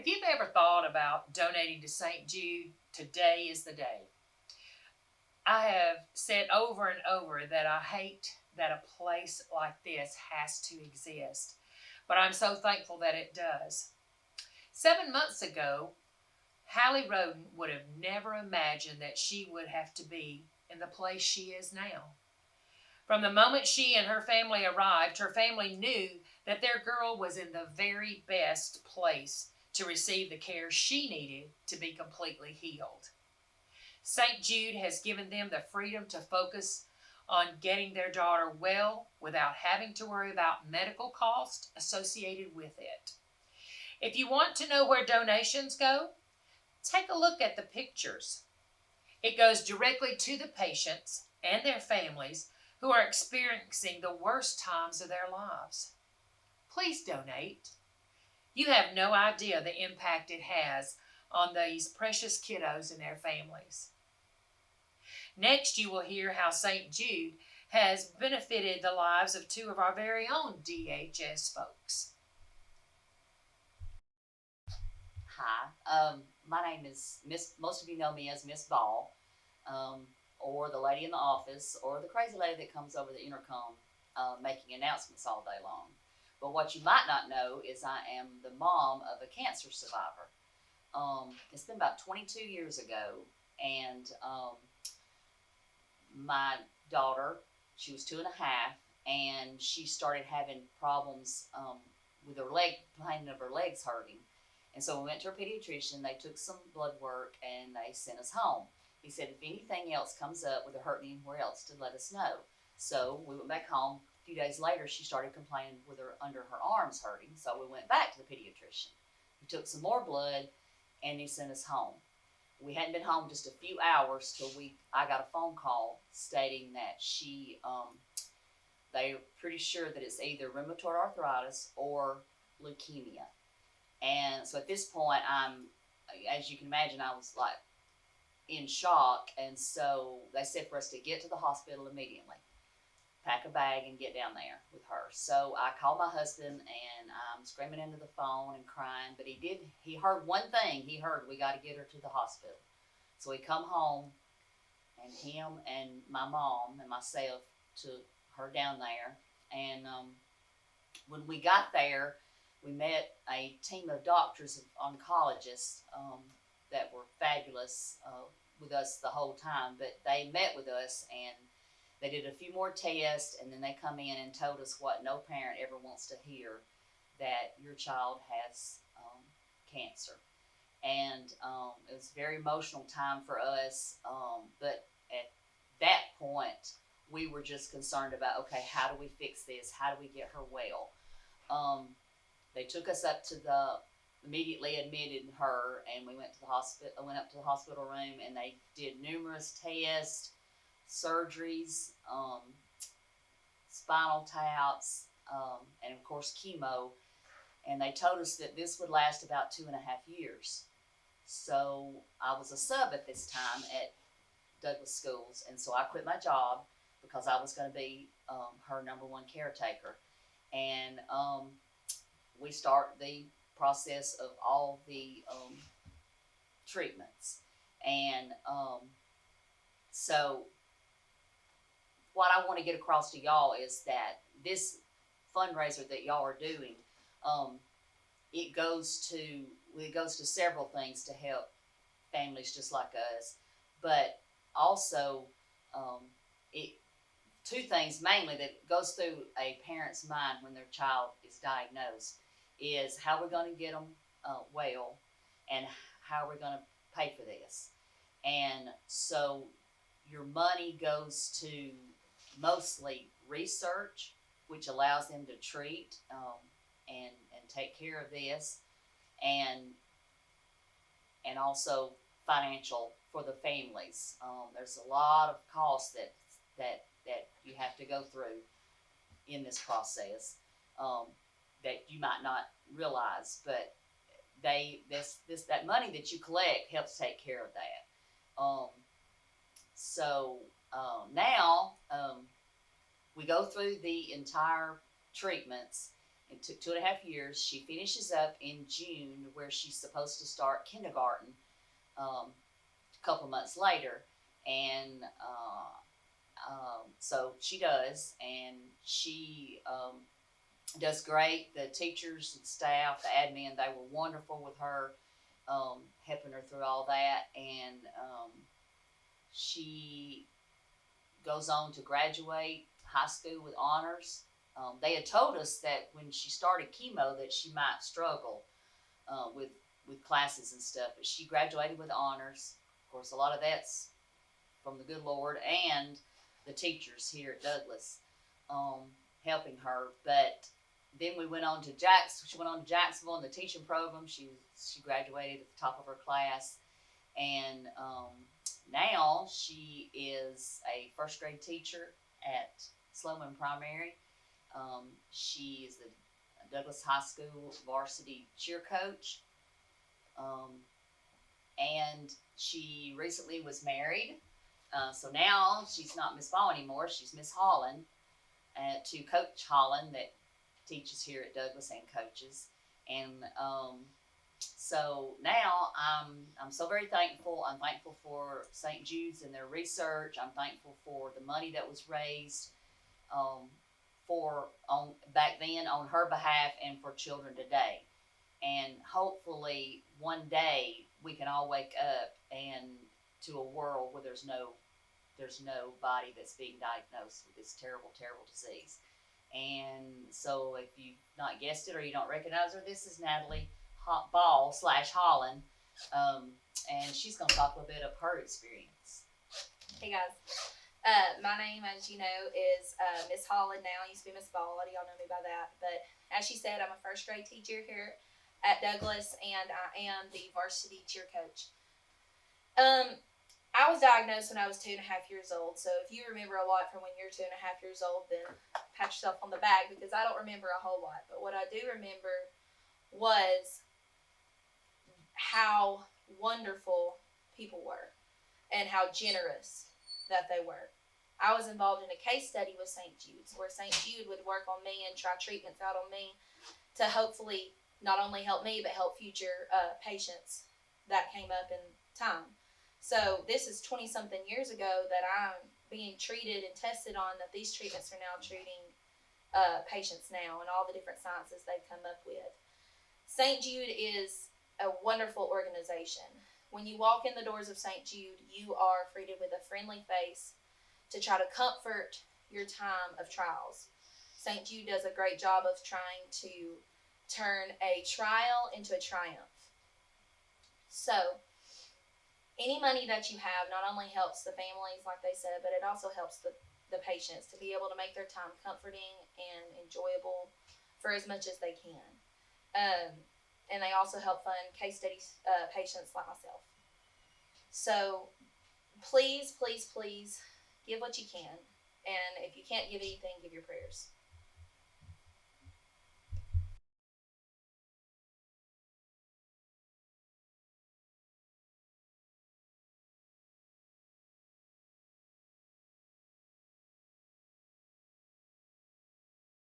If you've ever thought about donating to St. Jude, today is the day. I have said over and over that I hate that a place like this has to exist, but I'm so thankful that it does. 7 months ago, Hallie Roden would have never imagined that she would have to be in the place she is now. From the moment she and her family arrived, her family knew that their girl was in the very best place to receive the care she needed to be completely healed. St. Jude has given them the freedom to focus on getting their daughter well without having to worry about medical costs associated with it. If you want to know where donations go, take a look at the pictures. It goes directly to the patients and their families who are experiencing the worst times of their lives. Please donate. You have no idea the impact it has on these precious kiddos and their families. Next, you will hear how St. Jude has benefited the lives of two of our very own DHS folks. Hi, my name is Miss. Most of you know me as Miss Ball, or the lady in the office, or the crazy lady that comes over the intercom making announcements all day long. But what you might not know is I am the mom of a cancer survivor. It's been about 22 years ago, and my daughter, she was 2.5, and she started having problems with her leg, pain of her legs hurting. And so we went to her pediatrician, they took some blood work, and they sent us home. He said if anything else comes up with her hurting anywhere else to let us know. So we went back home. A few days later, she started complaining with her under her arms hurting, so we went back to the pediatrician. He took some more blood, and he sent us home. We hadn't been home just a few hours till I got a phone call stating that they're pretty sure that it's either rheumatoid arthritis or leukemia. And so at this point, as you can imagine, I was like in shock. And so they said for us to get to the hospital immediately, pack a bag and get down there with her. So I called my husband, and I'm screaming into the phone and crying, but he heard one thing. He heard, we got to get her to the hospital. So we come home, and him and my mom and myself took her down there. And when we got there, we met a team of doctors and oncologists that were fabulous with us the whole time. But they met with us, and they did a few more tests, and then they come in and told us what no parent ever wants to hear, that your child has cancer. And it was a very emotional time for us. But at that point, we were just concerned about, okay, how do we fix this? How do we get her well? They took us up to immediately admitted her, and we went to the hospital. I went up to the hospital room, and they did numerous tests, surgeries, spinal taps, and of course chemo. And they told us that this would last about 2.5 years. So I was a sub at this time at Douglas Schools, and so I quit my job because I was going to be her number one caretaker. And we start the process of all the treatments. And so what I want to get across to y'all is that this fundraiser that y'all are doing, it goes to several things to help families just like us, but also two things mainly that goes through a parent's mind when their child is diagnosed is how we're going to get them well, and how we're going to pay for this. And so your money goes to mostly research, which allows them to treat and take care of this, and also financial for the families. There's a lot of costs that you have to go through in this process that you might not realize, but that money that you collect helps take care of that. So now we go through the entire treatments It took 2.5 years. She finishes up in June, where she's supposed to start kindergarten a couple months later. And so she does, and she does great. The teachers and staff, the admin, they were wonderful with her, helping her through all that. And she goes on to graduate high school with honors. They had told us that when she started chemo that she might struggle with classes and stuff, but she graduated with honors. Of course, a lot of that's from the good Lord and the teachers here at Douglas helping her. But then we went on to She went on to Jacksonville in the teaching program. She graduated at the top of her class, and now she is a first grade teacher at Sloman Primary. She is the Douglas High School varsity cheer coach. And she recently was married. So now she's not Miss Ball anymore. She's Miss Holland, to Coach Holland that teaches here at Douglas and coaches. And so now I'm so very thankful. I'm thankful for St. Jude's and their research. I'm thankful for the money that was raised back then on her behalf and for children today. And hopefully one day we can all wake up and to a world where there's nobody that's being diagnosed with this terrible, terrible disease. And so if you've not guessed it or you don't recognize her, this is Natalie Ball / Holland. And she's going to talk a little bit of her experience. Hey guys, my name, as you know, is Miss Holland now. I used to be Miss Ball. A lot of y'all know me by that. But as she said, I'm a first grade teacher here at Douglas, and I am the varsity cheer coach. I was diagnosed when I was 2.5 years old. So if you remember a lot from when you're 2.5 years old, then pat yourself on the back, because I don't remember a whole lot. But what I do remember was how wonderful people were and how generous that they were. I was involved in a case study with St. Jude's, where St. Jude would work on me and try treatments out on me to hopefully not only help me, but help future patients that came up in time. So this is 20-something years ago that I'm being treated and tested on, that these treatments are now treating patients now, and all the different sciences they've come up with. St. Jude is a wonderful organization. When you walk in the doors of St. Jude, you are greeted with a friendly face to try to comfort your time of trials. St. Jude does a great job of trying to turn a trial into a triumph. So, any money that you have not only helps the families, like they said, but it also helps the patients to be able to make their time comforting and enjoyable for as much as they can. And they also help fund case studies patients like myself. So please, please, please give what you can. And if you can't give anything, give your prayers.